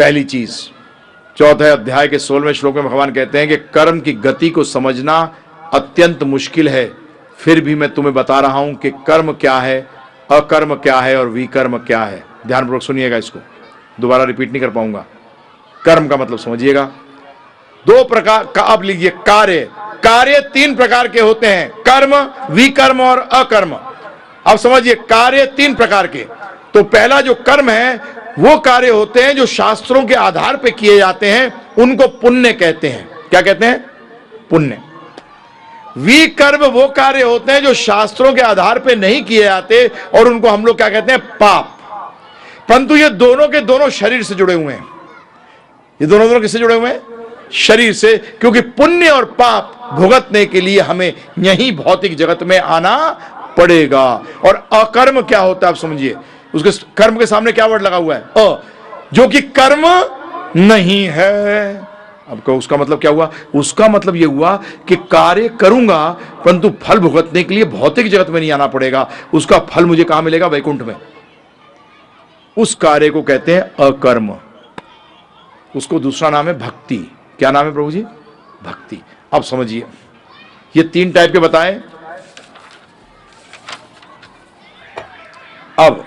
पहली चीज 4 अध्याय के 16वें श्लोक में भगवान कहते हैं कि कर्म की गति को समझना अत्यंत मुश्किल है, फिर भी मैं तुम्हें बता रहा हूं कि कर्म क्या है, अकर्म क्या है और विकर्म क्या है। ध्यानपूर्वक सुनिएगा, इसको दोबारा रिपीट नहीं कर पाऊंगा। कर्म का मतलब समझिएगा, 2 प्रकार का। अब लीजिए कार्य, कार्य 3 प्रकार के होते हैं, कर्म, विकर्म और अकर्म। अब समझिए कार्य 3 प्रकार के। तो पहला जो कर्म है वो कार्य होते हैं जो शास्त्रों के आधार पर किए जाते हैं, उनको पुण्य कहते हैं। क्या कहते हैं? पुण्य। विकर्म वो कार्य होते हैं जो शास्त्रों के आधार पर नहीं किए जाते और उनको हम लोग क्या कहते हैं? पाप। परंतु ये दोनों के दोनों शरीर से जुड़े हुए हैं। ये दोनों किससे जुड़े हुए हैं? शरीर से, क्योंकि पुण्य और पाप भुगतने के लिए हमें यही भौतिक जगत में आना पड़ेगा। और अकर्म क्या होता है आप समझिए, उसके कर्म के सामने क्या वर्ड लगा हुआ है? जो कि कर्म नहीं है। अब उसका मतलब क्या हुआ? उसका मतलब यह हुआ कि कार्य करूंगा परंतु फल भुगतने के लिए भौतिक जगत में नहीं आना पड़ेगा, उसका फल मुझे कहां मिलेगा? वैकुंठ में। उस कार्य को कहते हैं अकर्म। उसको दूसरा नाम है भक्ति। क्या नाम है प्रभु जी? भक्ति। अब समझिए, ये 3 टाइप के बताए। अब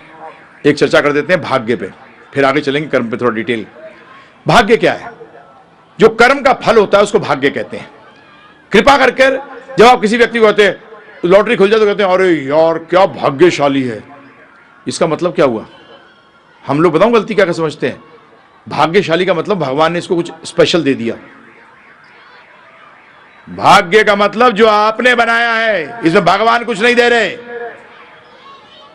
एक चर्चा कर देते हैं भाग्य पे, फिर आगे चलेंगे कर्म पे थोड़ा डिटेल। भाग्य क्या है? जो कर्म का फल होता है उसको भाग्य कहते हैं। कृपा करके जब आप किसी व्यक्ति को कहते हैं लॉटरी खुल जाए तो कहते हैं अरे यार क्या भाग्यशाली है। इसका मतलब क्या हुआ? हम लोग बताऊं गलती क्या समझते हैं? भाग्यशाली का मतलब भगवान ने इसको कुछ स्पेशल दे दिया। भाग्य का मतलब जो आपने बनाया है, इसमें भगवान कुछ नहीं दे रहे।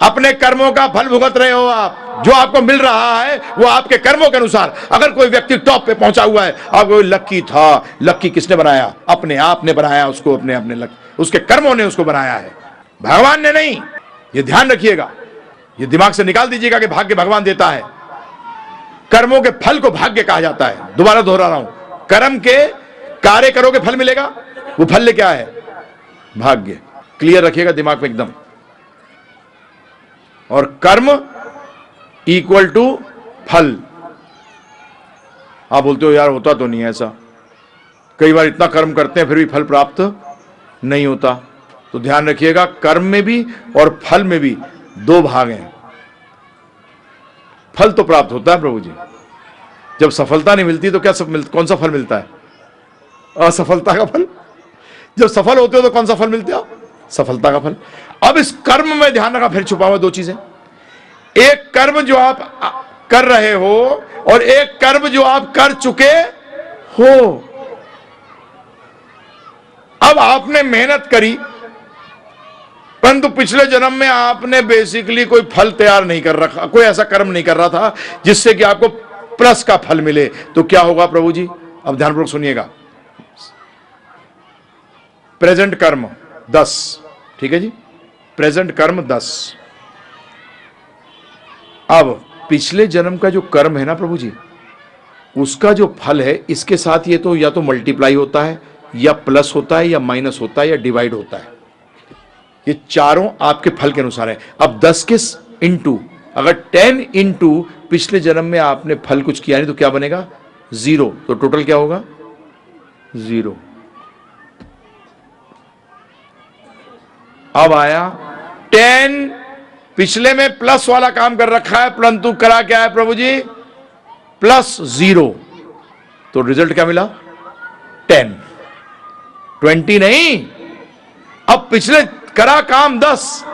अपने कर्मों का फल भुगत रहे हो आप। जो आपको मिल रहा है वो आपके कर्मों के अनुसार। अगर कोई व्यक्ति टॉप पे पहुंचा हुआ है, आपको लक्की था, लक्की किसने बनाया? अपने आप ने बनाया उसको, अपने लक्की, उसके कर्मों ने उसको बनाया है, भगवान ने नहीं। ये ध्यान रखिएगा, ये दिमाग से निकाल दीजिएगा कि भाग्य भगवान देता है। कर्मों के फल को भाग्य कहा जाता है। दोबारा दोहरा रहा हूं, कर्म के कार्य करोगे फल मिलेगा, वो फल क्या है? भाग्य। क्लियर रखिएगा दिमाग में एकदम। और कर्म इक्वल टू फल। आप बोलते हो यार होता तो नहीं है ऐसा, कई बार इतना कर्म करते हैं फिर भी फल प्राप्त नहीं होता। तो ध्यान रखिएगा, कर्म में भी और फल में भी 2 भाग हैं। फल तो प्राप्त होता है प्रभु जी, जब सफलता नहीं मिलती तो क्या कौन सा फल मिलता है? असफलता का फल। जब सफल होते हो तो कौन सा फल मिलता है? सफलता का फल। अब इस कर्म में ध्यान रखा, फिर छुपा हुआ 2 चीजें। एक कर्म जो आप कर रहे हो और एक कर्म जो आप कर चुके हो। अब आपने मेहनत करी परंतु पिछले जन्म में आपने बेसिकली कोई फल तैयार नहीं कर रखा, कोई ऐसा कर्म नहीं कर रहा था जिससे कि आपको प्लस का फल मिले। तो क्या होगा प्रभु जी? अब ध्यानपूर्वक सुनिएगा। प्रेजेंट कर्म 10, ठीक है जी, प्रेजेंट कर्म 10। अब पिछले जन्म का जो कर्म है ना प्रभु जी, उसका जो फल है इसके साथ ये तो या तो मल्टीप्लाई होता है या प्लस होता है या माइनस होता है या डिवाइड होता है। ये चारों आपके फल के अनुसार है। अब 10 के इंटू, अगर 10 इंटू पिछले जन्म में आपने फल कुछ किया नहीं तो क्या बनेगा? 0। तो टोटल क्या होगा? 0। अब आया 10, पिछले में प्लस वाला काम कर रखा है परंतु करा क्या है प्रभु जी? +0। तो रिजल्ट क्या मिला? 10। 20 नहीं। अब पिछले करा काम 10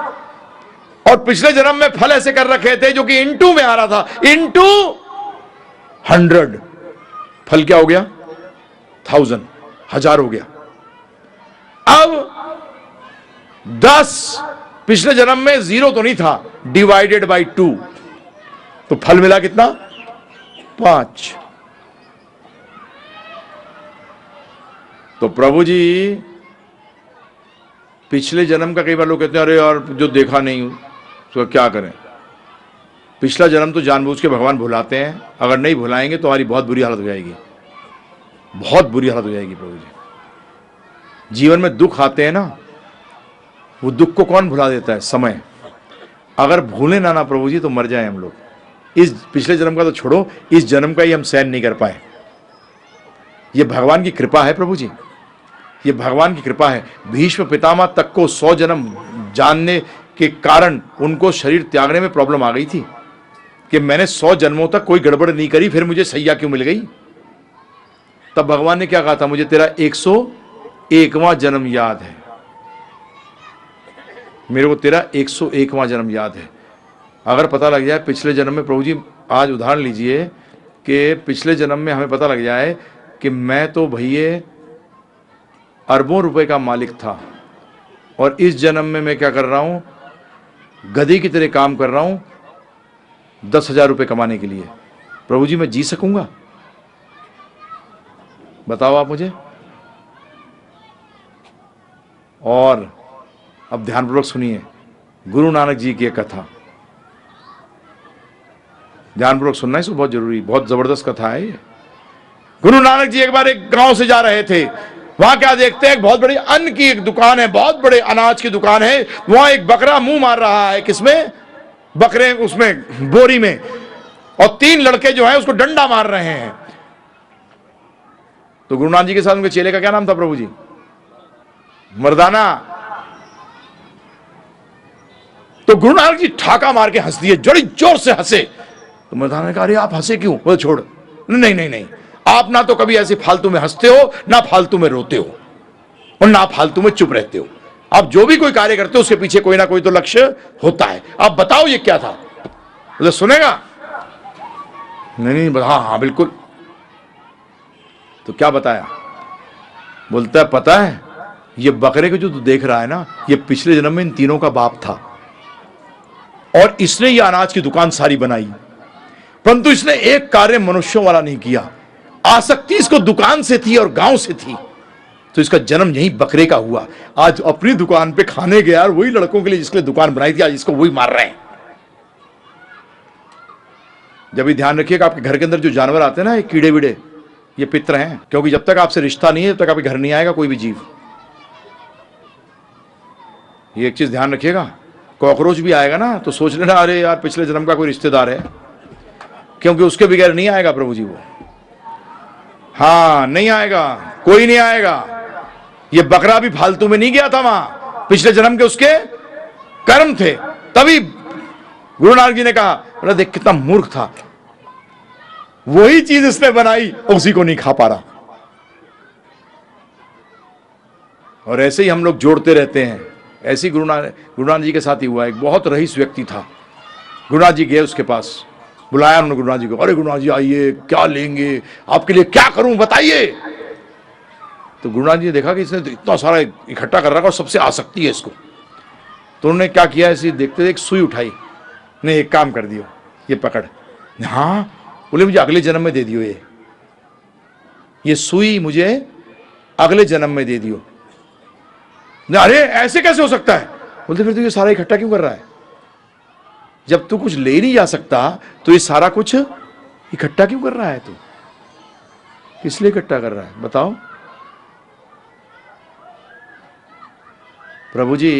और पिछले जन्म में फल ऐसे कर रखे थे जो कि इंटू में आ रहा था, इंटू 100। फल क्या हो गया? 1000 हो गया। अब 10 पिछले जन्म में 0 तो नहीं था, डिवाइडेड बाई 2, तो फल मिला कितना? 5। तो प्रभु जी पिछले जन्म का कई बार लोग कहते हैं अरे यार जो देखा नहीं हूं तो क्या करें? पिछला जन्म तो जानबूझ के भगवान भुलाते हैं, अगर नहीं भुलाएंगे तो हमारी बहुत बुरी हालत हो जाएगी, बहुत बुरी हालत हो जाएगी प्रभु जी। जीवन में दुख आते हैं ना, वो दुख को कौन भुला देता है? समय। अगर भूले ना प्रभु जी तो मर जाए हम लोग। इस पिछले जन्म का तो छोड़ो, इस जन्म का ही हम सहन नहीं कर पाए। ये भगवान की कृपा है प्रभु जी, ये भगवान की कृपा है। भीष्म पितामह तक को 100 जन्म जानने के कारण उनको शरीर त्यागने में प्रॉब्लम आ गई थी कि मैंने 100 जन्मों तक कोई गड़बड़ नहीं करी, फिर मुझे सैया क्यों मिल गई। तब भगवान ने क्या कहा था, मुझे तेरा 101वां जन्म याद है, मेरे को तेरा 101वां जन्म याद है। अगर पता लग जाए पिछले जन्म में, प्रभु जी आज उदाहरण लीजिए कि पिछले जन्म में हमें पता लग जाए कि मैं तो भैया अरबों रुपए का मालिक था और इस जन्म में मैं क्या कर रहा हूं, गधी की तरह काम कर रहा हूं 10,000 रुपए कमाने के लिए। प्रभु जी मैं जी सकूंगा? बताओ आप मुझे। और अब ध्यानपूर्वक सुनिए गुरु नानक जी की एक कथा, ध्यानपूर्वक सुनना, इसको बहुत जरूरी, बहुत जबरदस्त कथा है ये। गुरु नानक जी एक बार एक गांव से जा रहे थे, वहां क्या देखते हैं, बहुत बड़ी अन्न की एक दुकान है, बहुत बड़े अनाज की दुकान है। वहां एक बकरा मुंह मार रहा है, किसमें, बकरे उसमें बोरी में, और 3 लड़के जो है उसको डंडा मार रहे हैं। तो गुरु नानक जी के साथ उनके चेले का क्या नाम था प्रभु जी? मर्दाना। तो गुरु नानक जी ठाका मार के हंस दिए, बड़ी जोर से हंसे। तो मर्दाना ने कहा अरे आप हंसे क्यों? बोले छोड़, नहीं नहीं नहीं, आप ना तो कभी ऐसे फालतू में हंसते हो, ना फालतू में रोते हो, और ना फालतू में चुप रहते हो। आप जो भी कोई कार्य करते हो उसके पीछे कोई ना कोई तो लक्ष्य होता है। आप बताओ ये क्या था? बोले सुनेगा? नहीं नहीं, हाँ हाँ बिल्कुल। तो क्या बताया? बोलता है पता है ये बकरे को जो तू देख रहा है ना, ये पिछले जन्म में इन तीनों का बाप था और इसने ये अनाज की दुकान सारी बनाई, परंतु इसने एक कार्य मनुष्यों वाला नहीं किया। आसक्ति इसको दुकान से थी और गांव से थी, तो इसका जन्म यही बकरे का हुआ। आज अपनी दुकान पे खाने गया और वही लड़कों के लिए जिसके लिए दुकान बनाई थी, आज इसको वही मार रहे हैं। जब भी ध्यान रखिएगा आपके घर के अंदर जो जानवर आते हैं ना, ये कीड़े वीड़े, ये पित्र हैं, क्योंकि जब तक आपसे रिश्ता नहीं है तब तक आपके घर नहीं आएगा कोई भी जीव। ये एक चीज ध्यान रखिएगा, कॉकरोच भी आएगा ना तो सोच लेना अरे यार पिछले जन्म का कोई रिश्तेदार है, क्योंकि उसके बगैर नहीं आएगा प्रभु जी वो। हाँ नहीं आएगा, कोई नहीं आएगा। ये बकरा भी फालतू में नहीं गया था वहां, पिछले जन्म के उसके कर्म थे। तभी गुरु नानक जी ने कहा अरे देख कितना मूर्ख था, वही चीज इसने बनाई, उसी को नहीं खा पा रहा। और ऐसे ही हम लोग जोड़ते रहते हैं। ऐसे ही गुरु नानक जी के साथ ही हुआ। एक बहुत रईस व्यक्ति था, गुरु नानक जी गए उसके पास, बुलाया उन्होंने गुरु नानक जी को। अरे गुरु नानक जी आइए, क्या लेंगे, आपके लिए क्या करूं बताइए। तो गुरु नानक जी ने देखा कि इसने इतना सारा इकट्ठा कर रखा और सबसे आसक्ति है इसको। तो उन्होंने क्या किया, ऐसे देखते एक सुई उठाई, नहीं एक काम कर दियो, ये पकड़। हाँ बोले मुझे अगले जन्म में दे दियो, ये सुई मुझे अगले जन्म में दे दियो। अरे ऐसे कैसे हो सकता है? बोलते फिर तो ये सारा इकट्ठा क्यों कर रहा है? जब तू कुछ ले नहीं जा सकता तो ये सारा कुछ इकट्ठा क्यों कर रहा है? तू किस लिए इकट्ठा कर रहा है बताओ? प्रभु जी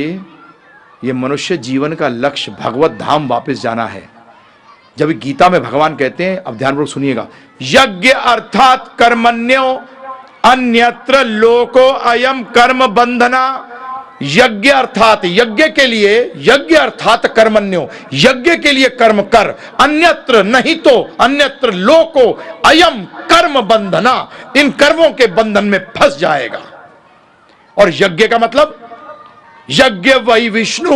ये मनुष्य जीवन का लक्ष्य भगवत धाम वापस जाना है। जब गीता में भगवान कहते हैं, अब ध्यानपूर्वक सुनिएगा, यज्ञ अर्थात कर्मण्यो अन्यत्र लोको अयम कर्म बंधना। यज्ञ अर्थात यज्ञ के लिए, यज्ञ अर्थात कर्मण्यो, यज्ञ के लिए कर्म कर, अन्यत्र नहीं तो अन्यत्र लोको अयम कर्म बंधना, इन कर्मों के बंधन में फंस जाएगा। और यज्ञ का मतलब, यज्ञ वही विष्णु,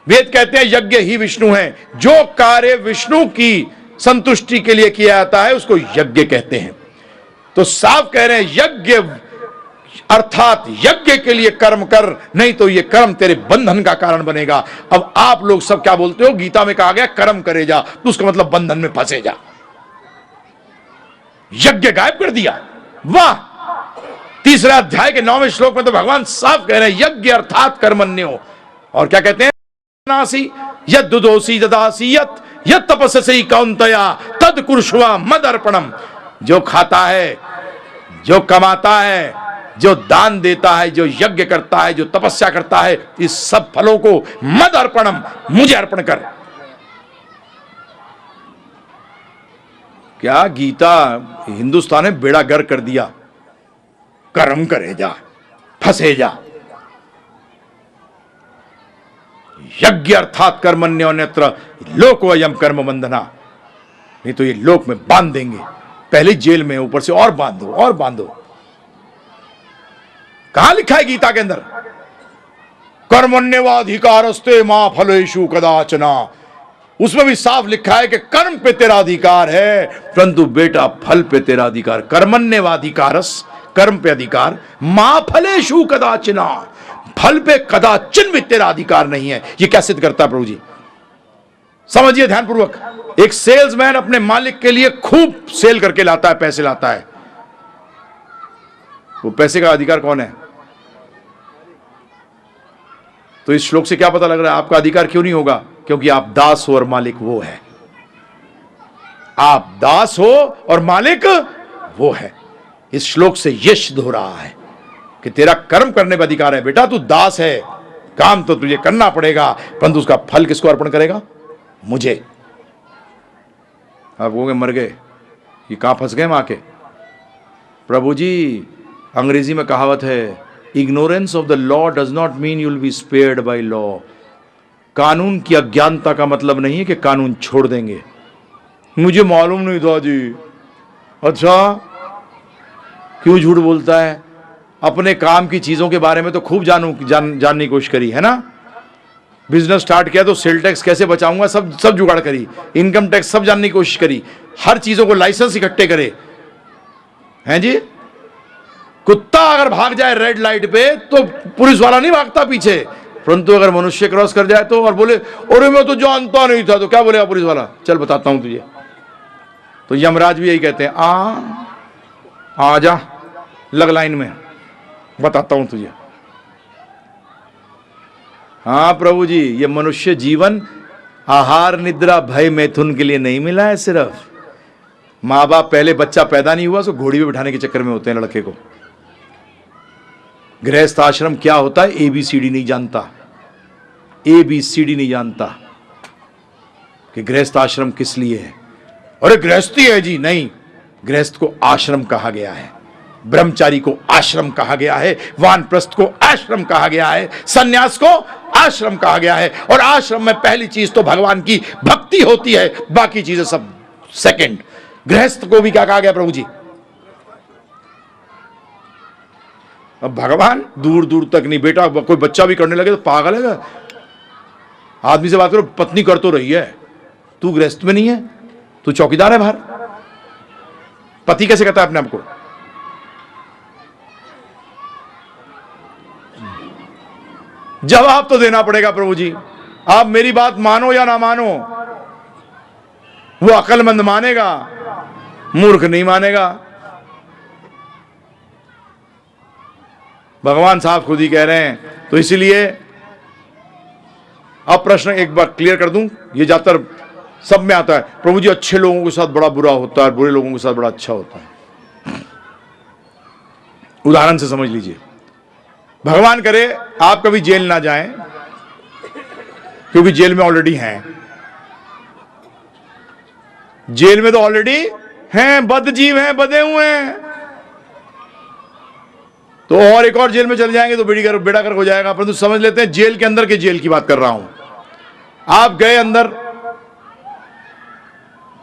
वेद कहते हैं यज्ञ ही विष्णु है। जो कार्य विष्णु की संतुष्टि के लिए किया जाता है उसको यज्ञ कहते हैं। तो साफ कह रहे हैं यज्ञ अर्थात यज्ञ के लिए कर्म कर, नहीं तो ये कर्म तेरे बंधन का कारण बनेगा। अब आप लोग सब क्या बोलते हो, गीता में कहा गया कर्म करे जा, तो उसका मतलब बंधन में फंसे जा। यज्ञ गायब कर दिया, वाह। 3 अध्याय के 9वें श्लोक में तो भगवान साफ कह रहे हैं यज्ञ अर्थात कर्मण्यो। और क्या कहते हैं, नासी यद्दुदोसी ददासी यत् तपस्सि कौन्तेय तद कुरुष्व मदर्पणम। जो खाता है, जो कमाता है, जो दान देता है, जो यज्ञ करता है, जो तपस्या करता है, इस सब फलों को मद अर्पणम, मुझे अर्पण कर। क्या गीता हिंदुस्तान ने बेड़ा गर्क कर दिया। कर्म करे जा, फंसे जा। यज्ञ अर्थात कर्मण्योन्यत्र लोकोऽयं कर्म बंधना। नहीं तो ये लोक में बांध देंगे, पहले जेल में, ऊपर से और बांधो और बांधो। कहां लिखा है गीता के अंदर? कर्मण्येवाधिकारस्ते मा फलेषु कदाचना। उसमें भी साफ लिखा है कि कर्म पे तेरा अधिकार है, परंतु बेटा फल पे तेरा अधिकार। कर्मण्येवाधिकारस, कर्म पे अधिकार, मा फलेषु कदाचना, फल पे कदाचिन भी तेरा अधिकार नहीं है। ये क्या सिद्ध करता है प्रभु जी? समझिए ध्यानपूर्वक। एक सेल्समैन अपने मालिक के लिए खूब सेल करके लाता है, पैसे लाता है। वो पैसे का अधिकार कौन है? तो इस श्लोक से क्या पता लग रहा है? आपका अधिकार क्यों नहीं होगा? क्योंकि आप दास हो और मालिक वो है। आप दास हो और मालिक वो है। इस श्लोक से यह सिद्ध हो रहा है कि तेरा कर्म करने पर अधिकार है। बेटा तू दास है, काम तो तुझे करना पड़ेगा, परंतु उसका फल किसको अर्पण करेगा? मुझे। आप कहोगे मर गए, ये कहां फंस गए? मां के प्रभु जी, अंग्रेजी में कहावत है, ignorance of the law does not mean you will be spared by law. कानून की अज्ञानता का मतलब नहीं है कि कानून छोड़ देंगे। मुझे मालूम नहीं था जी। अच्छा, क्यों झूठ बोलता है? अपने काम की चीजों के बारे में तो खूब जानने की कोशिश करी है ना। बिजनेस स्टार्ट किया तो सेल टैक्स कैसे बचाऊंगा, सब जुगाड़ करी, इनकम टैक्स सब जानने की कोशिश करी, हर चीजों को लाइसेंस इकट्ठे करे हैं जी। कुत्ता अगर भाग जाए रेड लाइट पे तो पुलिस वाला नहीं भागता पीछे, परंतु अगर मनुष्य क्रॉस कर जाए तो और बोले अरे मैं तो जानता नहीं था, तो क्या बोलेगा पुलिस वाला? चल बताता हूं तुझे। तो यमराज भी यही कहते हैं, आ जा, लग लाइन में, बताता हूं तुझे। हाँ प्रभु जी, ये मनुष्य जीवन आहार निद्रा भय मैथुन के लिए नहीं मिला है। सिर्फ माँ बाप पहले बच्चा पैदा नहीं हुआ तो घोड़ी पे बिठाने के चक्कर में होते हैं लड़के को। गृहस्थ आश्रम क्या होता है एबीसीडी नहीं जानता, एबीसीडी नहीं जानता कि गृहस्थ आश्रम किस लिए है। अरे गृहस्थी है जी, नहीं, गृहस्थ को आश्रम कहा गया है, ब्रह्मचारी को आश्रम कहा गया है, वानप्रस्थ को आश्रम कहा गया है, सन्यास को आश्रम कहा गया है। और आश्रम में पहली चीज तो भगवान की भक्ति होती है, बाकी चीजें सब सेकंड। गृहस्थ को भी क्या कहा गया प्रभु जी? अब भगवान दूर दूर तक नहीं। बेटा कोई बच्चा भी करने लगे तो पागल है। आदमी से बात करो, पत्नी कर तो रही है, तू गृहस्थ में नहीं है, तू चौकीदार है बाहर। पति कैसे कहता है अपने आप को? जवाब तो देना पड़ेगा प्रभु जी। आप मेरी बात मानो या ना मानो, वो अक्लमंद मानेगा, मूर्ख नहीं मानेगा। भगवान साहब खुद ही कह रहे हैं। तो इसीलिए अब प्रश्न एक बार क्लियर कर दूं, ये ज्यादातर सब में आता है, प्रभु जी अच्छे लोगों के साथ बड़ा बुरा होता है, बुरे लोगों के साथ बड़ा अच्छा होता है। उदाहरण से समझ लीजिए। भगवान करे आप कभी जेल ना जाएं, क्योंकि जेल में ऑलरेडी हैं। जेल में तो ऑलरेडी हैं, बद जीव हैं, बदे हुए हैं। तो और एक और जेल में चले जाएंगे तो बेड़ा गर्क हो जाएगा। परंतु समझ लेते हैं जेल के अंदर के जेल की बात कर रहा हूं। आप गए अंदर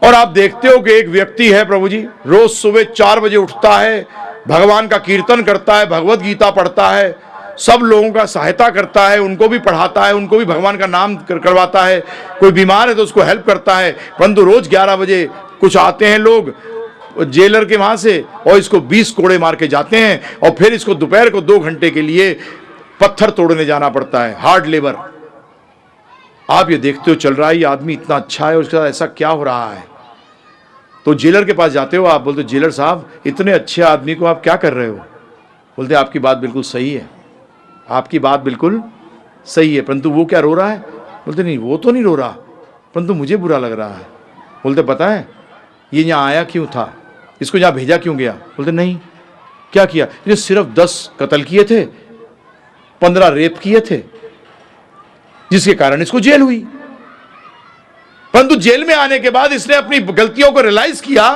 और आप देखते हो कि एक व्यक्ति है प्रभु जी, रोज सुबह 4 बजे उठता है, भगवान का कीर्तन करता है, भगवत गीता पढ़ता है, सब लोगों का सहायता करता है, उनको भी पढ़ाता है, उनको भी भगवान का नाम करवाता है। कोई बीमार है तो उसको हेल्प करता है। परंतु रोज 11 बजे कुछ आते हैं लोग जेलर के वहां से और इसको 20 कोड़े मार के जाते हैं, और फिर इसको दोपहर को 2 घंटे के लिए पत्थर तोड़ने जाना पड़ता है, हार्ड लेबर। आप ये देखते हो चल रहा है, ये आदमी इतना अच्छा है, उसके साथ ऐसा क्या हो रहा है? तो जेलर के पास जाते हो, आप बोलते जेलर साहब इतने अच्छे आदमी को आप क्या कर रहे हो? बोलते आपकी बात बिल्कुल सही है, आपकी बात बिल्कुल सही है, परंतु वो क्या रो रहा है? बोलते नहीं वो तो नहीं रो रहा, परंतु मुझे बुरा लग रहा है। बोलते पता है ये यहाँ आया क्यों था, इसको यहाँ भेजा क्यों गया? बोलते नहीं, क्या किया? ये सिर्फ 10 कत्ल किए थे, 15 रेप किए थे, जिसके कारण इसको जेल हुई। परंतु जेल में आने के बाद इसने अपनी गलतियों को रियलाइज किया,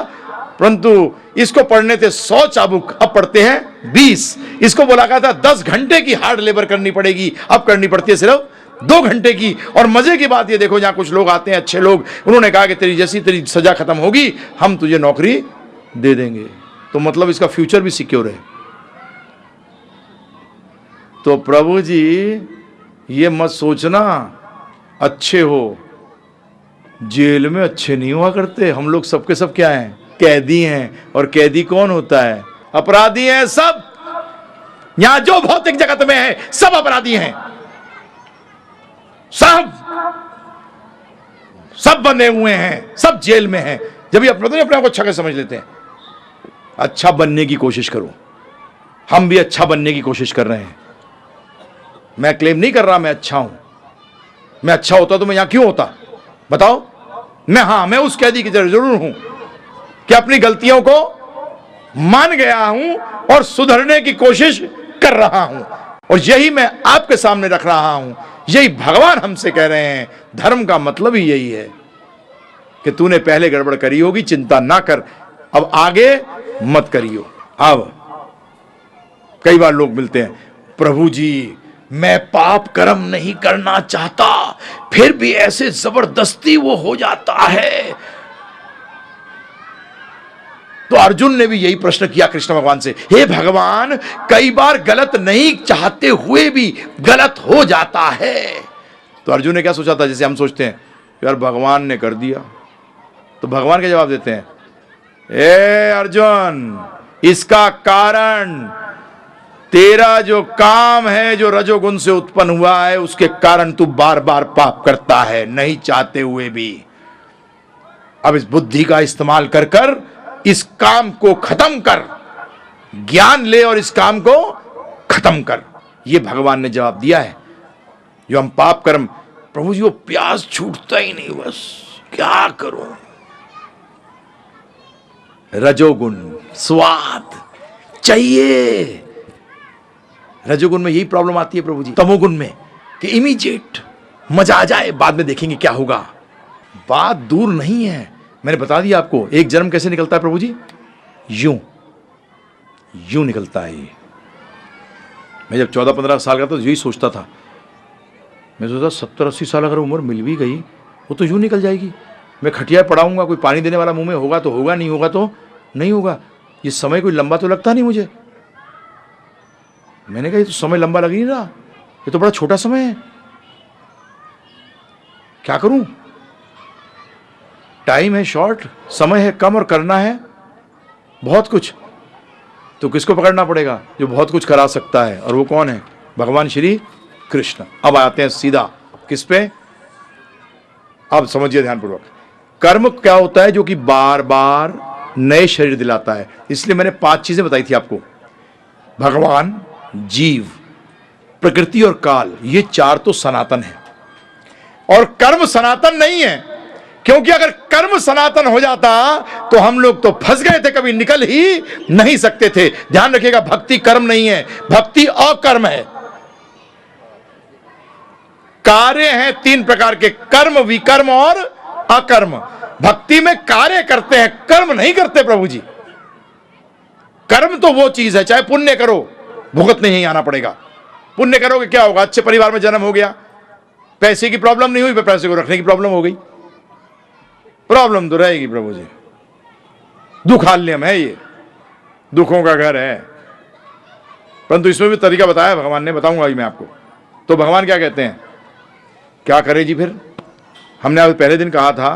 परंतु इसको पढ़ने थे 100 चाबुक, अब पढ़ते हैं 20। इसको बोला गया था 10 घंटे की हार्ड लेबर करनी पड़ेगी, अब करनी पड़ती है सिर्फ 2 घंटे की। और मजे की बात ये देखो, जहां कुछ लोग आते हैं अच्छे लोग, उन्होंने कहा कि तेरी जैसी तेरी सजा खत्म होगी हम तुझे नौकरी दे देंगे। तो मतलब इसका फ्यूचर भी सिक्योर है। तो प्रभु जी ये मत सोचना अच्छे हो, जेल में अच्छे नहीं हुआ करते। हम लोग सबके सब क्या हैं? कैदी हैं। और कैदी कौन होता है? अपराधी हैं सब। यहां जो भौतिक जगत में है सब अपराधी हैं, सब बने हुए हैं, सब जेल में हैं। जब ये अपने आप को अच्छा कैसे समझ लेते हैं? अच्छा बनने की कोशिश करो। हम भी अच्छा बनने की कोशिश कर रहे हैं। मैं क्लेम नहीं कर रहा मैं अच्छा हूं। मैं अच्छा होता तो मैं यहां क्यों होता बताओ? मैं उस कैदी की तरह जरूर हूं कि अपनी गलतियों को मान गया हूं और सुधरने की कोशिश कर रहा हूं। और यही मैं आपके सामने रख रहा हूं। यही भगवान हमसे कह रहे हैं। धर्म का मतलब ही यही है कि तूने पहले गड़बड़ करी होगी, चिंता ना कर, अब आगे मत करियो। अब कई बार लोग मिलते हैं, प्रभु जी मैं पाप कर्म नहीं करना चाहता, फिर भी ऐसे जबरदस्ती वो हो जाता है। तो अर्जुन ने भी यही प्रश्न किया कृष्ण भगवान से, हे भगवान कई बार गलत नहीं चाहते हुए भी गलत हो जाता है। तो अर्जुन ने क्या सोचा था? जैसे हम सोचते हैं यार भगवान ने कर दिया, तो भगवान के जवाब देते हैं, ए अर्जुन इसका कारण तेरा जो काम है, जो रजोगुण से उत्पन्न हुआ है, उसके कारण तू बार बार पाप करता है नहीं चाहते हुए भी। अब इस बुद्धि का इस्तेमाल कर कर इस काम को खत्म कर, ज्ञान ले और इस काम को खत्म कर। ये भगवान ने जवाब दिया है। जो हम पाप कर्म, प्रभु जी वो प्यास छूटता ही नहीं, बस क्या करूं? रजोगुण स्वाद चाहिए। रजोगुण में यही प्रॉब्लम आती है प्रभु जी। तमोगुण में कि इमीडिएट मजा आ जाए, बाद में देखेंगे क्या होगा। बात दूर नहीं है, मैंने बता दिया आपको। एक जन्म कैसे निकलता है प्रभु जी? यूं निकलता है। ये मैं जब 14-15 साल का था तो यही सोचता था। मैं सोचता 70-80 साल अगर उम्र मिल भी गई वो तो यूं निकल जाएगी। मैं खटिया पड़ाऊंगा, कोई पानी देने वाला मुंह में होगा तो होगा, नहीं होगा तो नहीं होगा। ये समय कोई लंबा तो लगता नहीं मुझे। मैंने कहा ये तो समय लंबा लग नहीं रहा, ये तो बड़ा छोटा समय है, क्या करूं? टाइम है शॉर्ट, समय है कम और करना है बहुत कुछ। तो किसको पकड़ना पड़ेगा? जो बहुत कुछ करा सकता है। और वो कौन है? भगवान श्री कृष्ण। अब आते हैं सीधा किस पे? अब समझिए ध्यानपूर्वक। कर्म क्या होता है? जो कि बार बार नए शरीर दिलाता है। इसलिए मैंने 5 चीजें बताई थी आपको। भगवान, जीव, प्रकृति और काल, ये 4 तो सनातन है। और कर्म सनातन नहीं है, क्योंकि अगर कर्म सनातन हो जाता तो हम लोग तो फंस गए थे, कभी निकल ही नहीं सकते थे। ध्यान रखिएगा, भक्ति कर्म नहीं है, भक्ति अकर्म है। कार्य हैं 3 प्रकार के, कर्म, विकर्म और अकर्म। भक्ति में कार्य करते हैं, कर्म नहीं करते प्रभु जी। कर्म तो वो चीज है, चाहे पुण्य करो, भुगतने नहीं आना पड़ेगा। पुण्य करोगे क्या होगा? अच्छे परिवार में जन्म हो गया, पैसे की प्रॉब्लम नहीं हुई, पर पैसे को रखने की प्रॉब्लम हो गई। प्रॉब्लम तो रहेगी प्रभु जी। दुखालयम है ये, दुखों का घर है। परंतु इसमें भी तरीका बताया भगवान ने, बताऊंगा अभी मैं आपको। तो भगवान क्या कहते हैं? क्या करें जी फिर? हमने आज पहले दिन कहा था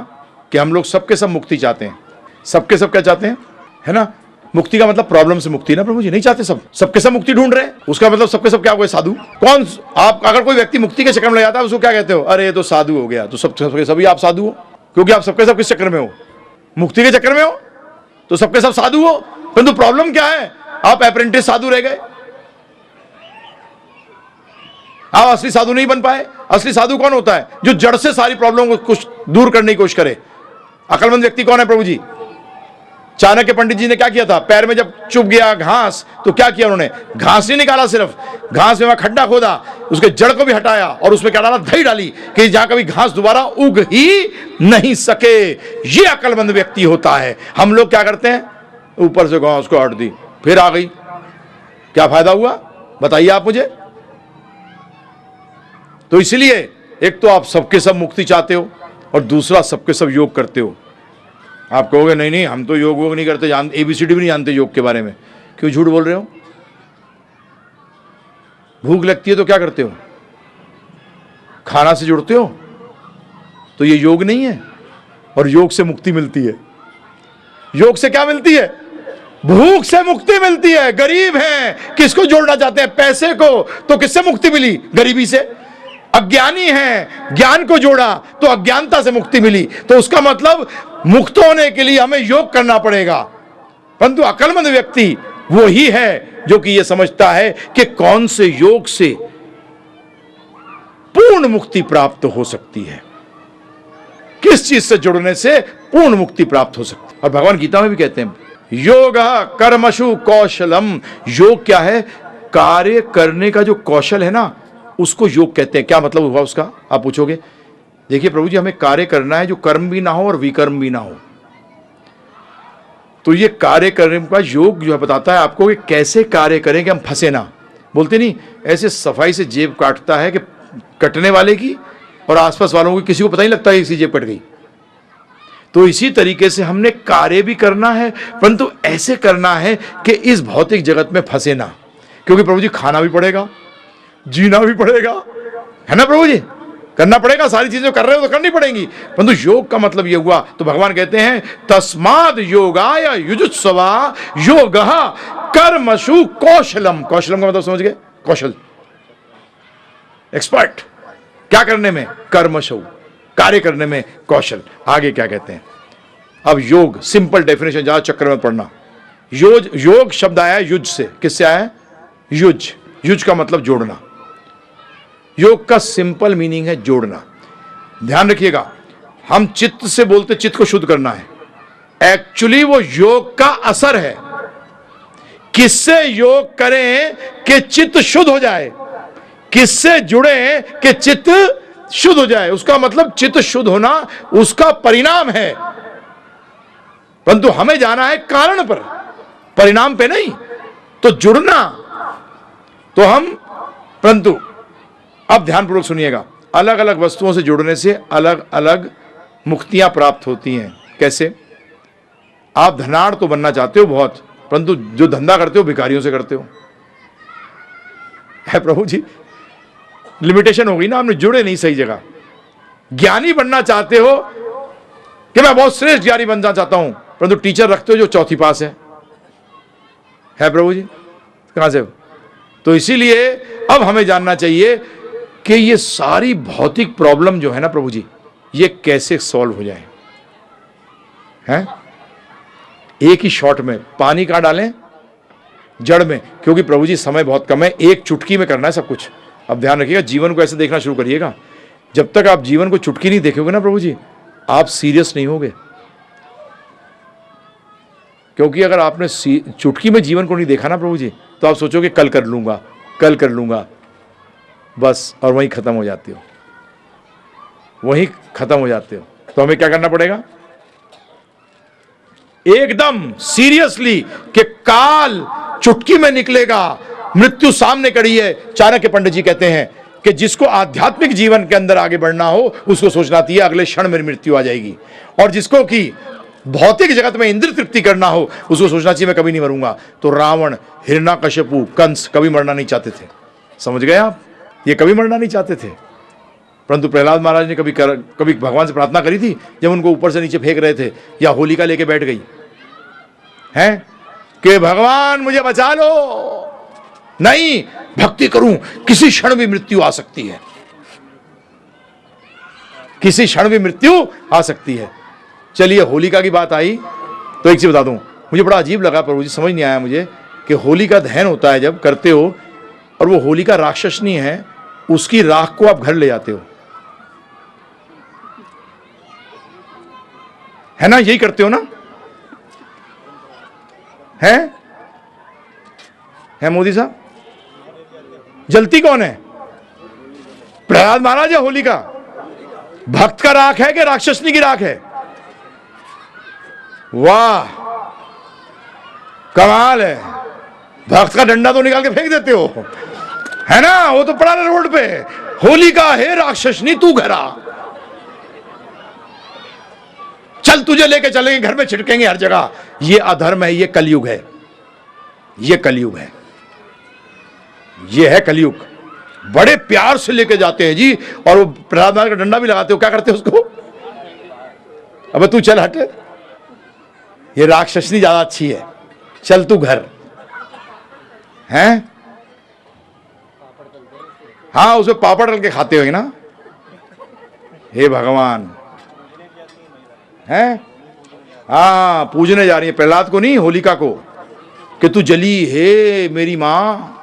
कि हम लोग सबके सब मुक्ति चाहते हैं। सबके सब क्या चाहते हैं? है ना? मुक्ति का मतलब प्रॉब्लम से मुक्ति ना प्रभु जी, नहीं चाहते सब। सबके सब मुक्ति ढूंढ रहे हैं। उसका मतलब सबके सब क्या हो गए? साधु। कौन? आप अगर कोई व्यक्ति मुक्ति के चक्कर में लग जाता है उसको क्या कहते हो? अरे ये तो साधु हो गया। तो सबके सभी आप साधु हो, क्योंकि आप सबके सब किस चक्कर में हो? मुक्ति के चक्कर में हो, तो सबके सब साधु हो। परंतु प्रॉब्लम क्या है? आप अप्रेंटिस साधु रह गए, आप असली साधु नहीं बन पाए। असली साधु कौन होता है? जो जड़ से सारी प्रॉब्लम को कुछ दूर करने की कोशिश करे। अकलमंद व्यक्ति कौन है प्रभु जी? चाणक्य पंडित जी ने क्या किया था, पैर में जब चुभ गया घास तो क्या किया उन्होंने, घास नहीं निकाला, सिर्फ घास में वहां खड्डा खोदा, उसके जड़ को भी हटाया और उसमें क्या डाला, दही डाली, कि जहां कभी घास दोबारा उग ही नहीं सके। ये अक्लमंद व्यक्ति होता है। हम लोग क्या करते हैं, ऊपर से घास को हट दी, फिर आ गई, क्या फायदा हुआ बताइए आप मुझे। तो इसलिए एक तो आप सबके सब मुक्ति चाहते हो और दूसरा सबके सब योग करते हो। आप कहोगे नहीं नहीं हम तो योग वोग नहीं करते, ABCD भी नहीं जानते योग के बारे में। क्यों झूठ बोल रहे हो? भूख लगती है तो क्या करते हो, खाना से जुड़ते हो, तो ये योग नहीं है। और योग से मुक्ति मिलती है। योग से क्या मिलती है, भूख से मुक्ति मिलती है। गरीब हैं, किसको जोड़ना चाहते हैं, पैसे को, तो किससे मुक्ति मिली, गरीबी से। अज्ञानी हैं, ज्ञान को जोड़ा तो अज्ञानता से मुक्ति मिली। तो उसका मतलब मुक्त होने के लिए हमें योग करना पड़ेगा। परंतु अक्लमंद व्यक्ति वो ही है जो कि यह समझता है कि कौन से योग से पूर्ण मुक्ति प्राप्त हो सकती है, किस चीज से जुड़ने से पूर्ण मुक्ति प्राप्त हो सकती है। और भगवान गीता में भी कहते हैं योग कर्मशु कौशलम। योग क्या है, कार्य करने का जो कौशल है ना, उसको योग कहते हैं। क्या मतलब हुआ उसका, आप पूछोगे। देखिए प्रभु जी, हमें कार्य करना है जो कर्म भी ना हो और विकर्म भी ना हो। तो ये कार्य करने का योग जो है बताता है आपको कि कैसे कार्य करें कि हम फंसे ना। बोलते नहीं ऐसे सफाई से जेब काटता है कि कटने वाले की और आसपास वालों को किसी को पता नहीं लगता है इसी जेब कट गई। तो इसी तरीके से हमने कार्य भी करना है, परंतु ऐसे करना है कि इस भौतिक जगत में फंसे ना। क्योंकि प्रभु जी खाना भी पड़ेगा, जीना भी पड़ेगा, है ना प्रभु जी, करना पड़ेगा। सारी चीजें कर रहे हो तो करनी पड़ेंगी। परंतु योग का मतलब ये हुआ, तो भगवान कहते हैं तस्माद योगाय युजुत्सवा योगः कर्मसु कौशलम। कौशलम का मतलब समझ गए, कौशल, एक्सपर्ट। क्या करने में, कर्मसु, कार्य करने में कौशल। आगे क्या कहते हैं, अब योग सिंपल डेफिनेशन, ज्यादा चक्कर में पढ़ना। योग शब्द आया है युज से। किससे आया है, युज। युज का मतलब जोड़ना। योग का सिंपल मीनिंग है जोड़ना। ध्यान रखिएगा, हम चित्त से बोलते चित्त को शुद्ध करना है, एक्चुअली वो योग का असर है। किससे योग करें कि चित्त शुद्ध हो जाए, किससे जुड़े कि चित्त शुद्ध हो जाए, उसका मतलब चित्त शुद्ध होना उसका परिणाम है। परंतु हमें जाना है कारण पर, परिणाम पे नहीं। तो जुड़ना तो हम, परंतु अब ध्यानपूर्वक सुनिएगा, अलग अलग वस्तुओं से जुड़ने से अलग अलग मुक्तियां प्राप्त होती हैं। कैसे, आप धनाढ़ तो बनना चाहते हो बहुत, परंतु जो धंधा करते हो भिखारियों से करते हो, है प्रभु जी, लिमिटेशन हो गई ना, आपने जुड़े नहीं सही जगह। ज्ञानी बनना चाहते हो कि मैं बहुत श्रेष्ठ ज्ञानी बनना चाहता हूं, परंतु टीचर रखते हो जो चौथी पास है प्रभु जी, कहां से। तो इसीलिए अब हमें जानना चाहिए कि ये सारी भौतिक प्रॉब्लम जो है ना प्रभु जी, ये कैसे सॉल्व हो जाए। हैं, एक ही शॉट में पानी कहां डालें, जड़ में, क्योंकि प्रभु जी समय बहुत कम है, एक चुटकी में करना है सब कुछ। अब ध्यान रखिएगा, जीवन को ऐसे देखना शुरू करिएगा। जब तक आप जीवन को चुटकी नहीं देखोगे ना प्रभु जी, आप सीरियस नहीं होगे। क्योंकि अगर आपने चुटकी में जीवन को नहीं देखा ना प्रभु जी, तो आप सोचोगे कल कर लूंगा, कल कर लूंगा, बस, और वहीं खत्म हो जाते हो, वहीं खत्म हो जाते हो। तो हमें क्या करना पड़ेगा, एकदम सीरियसली कि काल चुटकी में निकलेगा, मृत्यु सामने खड़ी है। चाणक्य पंडित जी कहते हैं कि जिसको आध्यात्मिक जीवन के अंदर आगे बढ़ना हो उसको सोचना चाहिए अगले क्षण मेरी मृत्यु आ जाएगी, और जिसको कि भौतिक जगत में इंद्रिय तृप्ति करना हो उसको सोचना चाहिए मैं कभी नहीं मरूंगा। तो रावण, हिरण्यकश्यपु, कंस कभी मरना नहीं चाहते थे, समझ गए आप, ये कभी मरना नहीं चाहते थे। परंतु प्रहलाद महाराज ने कभी भगवान से प्रार्थना करी थी जब उनको ऊपर से नीचे फेंक रहे थे, या होलिका लेके बैठ गई हैं कि भगवान मुझे बचा लो, नहीं भक्ति करूं, किसी क्षण भी मृत्यु आ सकती है, किसी क्षण भी मृत्यु आ सकती है। चलिए होलिका की बात आई तो एक चीज बता दूं, मुझे बड़ा अजीब लगा प्रभु जी, समझ नहीं आया मुझे कि होलिका दहन होता है जब करते हो, और वो होलिका राक्षसनी है, उसकी राख को आप घर ले जाते हो, है ना, यही करते हो ना। है मोदी साहब? जलती कौन है? प्रहलाद महाराज या होलिका? भक्त का राख है कि राक्षसनी की राख है? वाह, कमाल है। भक्त का डंडा तो निकाल के फेंक देते हो, है ना? वो तो पड़ा रोड पे। होलिका है राक्षसनी, तू घर आ, चल तुझे लेके चलेंगे, घर में छिड़केंगे हर जगह। ये अधर्म है, ये कलयुग है, ये कलयुग है, ये है कलयुग। बड़े प्यार से लेके जाते हैं जी, और वो प्रहलाद महाराज का डंडा भी लगाते हो। क्या करते हो उसको? अबे तू चल हट, ये राक्षसनी ज्यादा अच्छी है, चल तू घर। हैं? हाँ, उसमें पापड़ डाल के खाते हो ना। हे भगवान, हैं? हाँ, पूजने जा रही है प्रहलाद को नहीं, होलिका को, कि तू जली हे मेरी मां।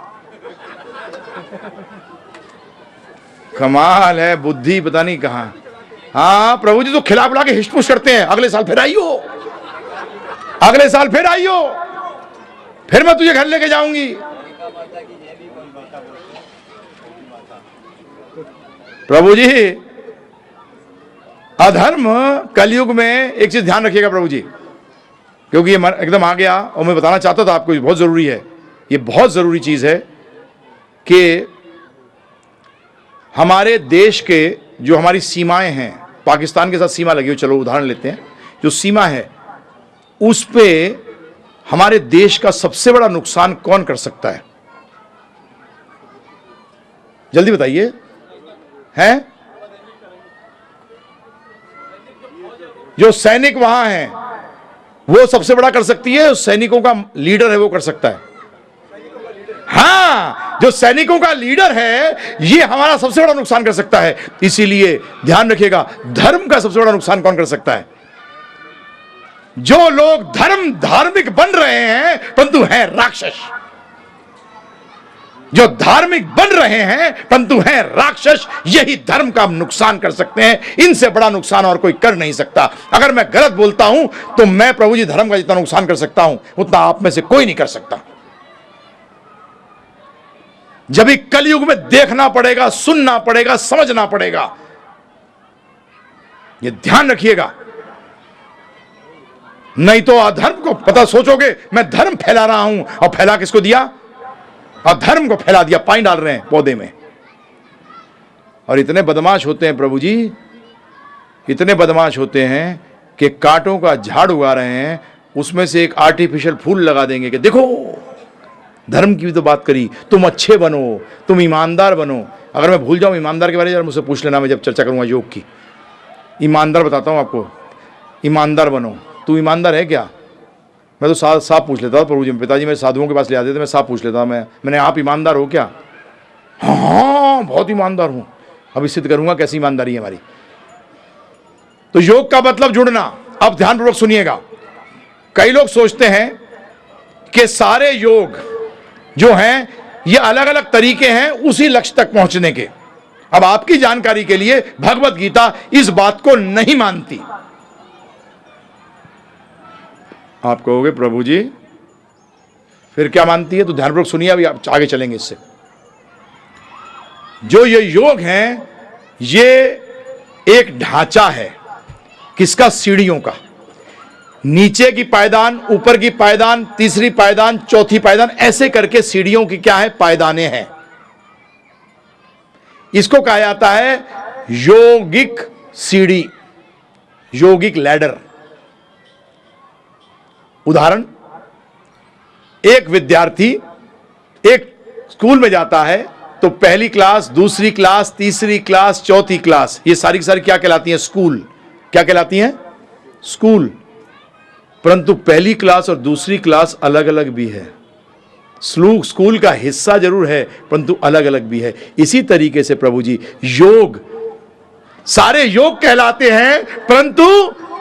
कमाल है, बुद्धि पता नहीं कहां। हाँ प्रभु जी तो खिला पिला के हिष्ट-पुष्ट करते हैं। अगले साल फिर आइयो, अगले साल फिर आइयो, फिर मैं तुझे घर लेके जाऊंगी। प्रभु जी अधर्म कलयुग में, एक चीज ध्यान रखिएगा प्रभु जी, क्योंकि ये एकदम आ गया और मैं बताना चाहता था आपको, बहुत जरूरी है, ये बहुत जरूरी चीज है कि हमारे देश के जो हमारी सीमाएं हैं, पाकिस्तान के साथ सीमा लगी हो, चलो उदाहरण लेते हैं, जो सीमा है उस पे हमारे देश का सबसे बड़ा नुकसान कौन कर सकता है? जल्दी बताइए। हैं? जो सैनिक वहां हैं वो सबसे बड़ा कर सकती है, सैनिकों का लीडर है वो कर सकता है। हाँ, जो सैनिकों का लीडर है ये हमारा सबसे बड़ा नुकसान कर सकता है। इसीलिए ध्यान रखिएगा, धर्म का सबसे बड़ा नुकसान कौन कर सकता है? जो लोग धार्मिक बन रहे हैं परंतु हैं राक्षस, जो धार्मिक बन रहे हैं परंतु हैं राक्षस, यही धर्म का नुकसान कर सकते हैं। इनसे बड़ा नुकसान और कोई कर नहीं सकता। अगर मैं गलत बोलता हूं तो मैं प्रभु जी धर्म का जितना नुकसान कर सकता हूं उतना आप में से कोई नहीं कर सकता। जब भी कलयुग में देखना पड़ेगा, सुनना पड़ेगा, समझना पड़ेगा, यह ध्यान रखिएगा। नहीं तो अधर्म को पता, सोचोगे मैं धर्म फैला रहा हूं, और फैला किसको दिया? अधर्म को फैला दिया, पानी डाल रहे हैं पौधे में। और इतने बदमाश होते हैं प्रभु जी, इतने बदमाश होते हैं कि कांटों का झाड़ उगा रहे हैं, उसमें से एक आर्टिफिशियल फूल लगा देंगे कि देखो धर्म की भी तो बात करी, तुम अच्छे बनो, तुम ईमानदार बनो। अगर मैं भूल जाऊं ईमानदार के बारे में, जरा मुझसे पूछ लेना, मैं जब चर्चा करूंगा योग की। ईमानदार बताता हूं आपको, ईमानदार बनो। तू ईमानदार है क्या? मैं तो साफ पूछ लेता था प्रभु जी, पिताजी मेरे साधुओं के पास ले आते थे, मैं साफ पूछ लेता था, मैंने आप ईमानदार हो क्या? हाँ बहुत ईमानदार हूं। अभी सिद्ध करूंगा कैसी ईमानदारी है हमारी। तो योग का मतलब जुड़ना। अब ध्यानपूर्वक सुनिएगा। कई लोग सोचते हैं कि सारे योग जो हैं ये अलग अलग तरीके हैं उसी लक्ष्य तक पहुंचने के। अब आपकी जानकारी के लिए भगवत गीता इस बात को नहीं मानती। आप कहोगे प्रभु जी फिर क्या मानती है? तो ध्यानपूर्वक सुनिए, अभी आप आगे चलेंगे इससे। जो ये योग हैं ये एक ढांचा है, किसका? सीढ़ियों का। नीचे की पायदान, ऊपर की पायदान, तीसरी पायदान, चौथी पायदान, ऐसे करके सीढ़ियों की क्या है? पायदानें हैं। इसको कहा जाता है योगिक सीढ़ी, योगिक लैडर। उदाहरण, एक विद्यार्थी एक स्कूल में जाता है तो पहली क्लास, दूसरी क्लास, तीसरी क्लास, चौथी क्लास, ये सारी की सारी क्या कहलाती हैं? स्कूल। क्या कहलाती हैं? स्कूल। परंतु पहली क्लास और दूसरी क्लास अलग अलग भी है। स्कूल का हिस्सा जरूर है परंतु अलग अलग भी है। इसी तरीके से प्रभु जी योग, सारे योग कहलाते हैं परंतु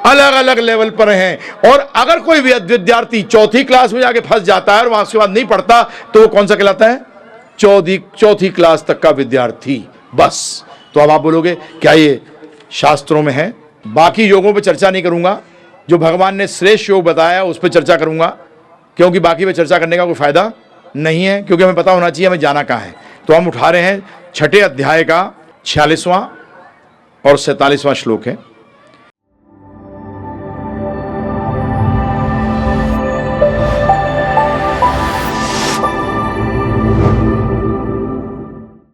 अलग अलग लेवल पर हैं। और अगर कोई विद्यार्थी चौथी क्लास में जाके फंस जाता है और वहां उसके बाद नहीं पढ़ता तो वो कौन सा कहलाता है? चौथी क्लास तक का विद्यार्थी, बस। तो अब आप बोलोगे क्या ये शास्त्रों में है? बाकी योगों पर चर्चा नहीं करूंगा, जो भगवान ने श्रेष्ठ योग बताया उस पर चर्चा करूंगा। क्योंकि बाकी में चर्चा करने का कोई फायदा नहीं है, क्योंकि हमें पता होना चाहिए हमें जाना कहाँ है। तो हम उठा रहे हैं 6ठे अध्याय का 46वां और 47वां श्लोक है।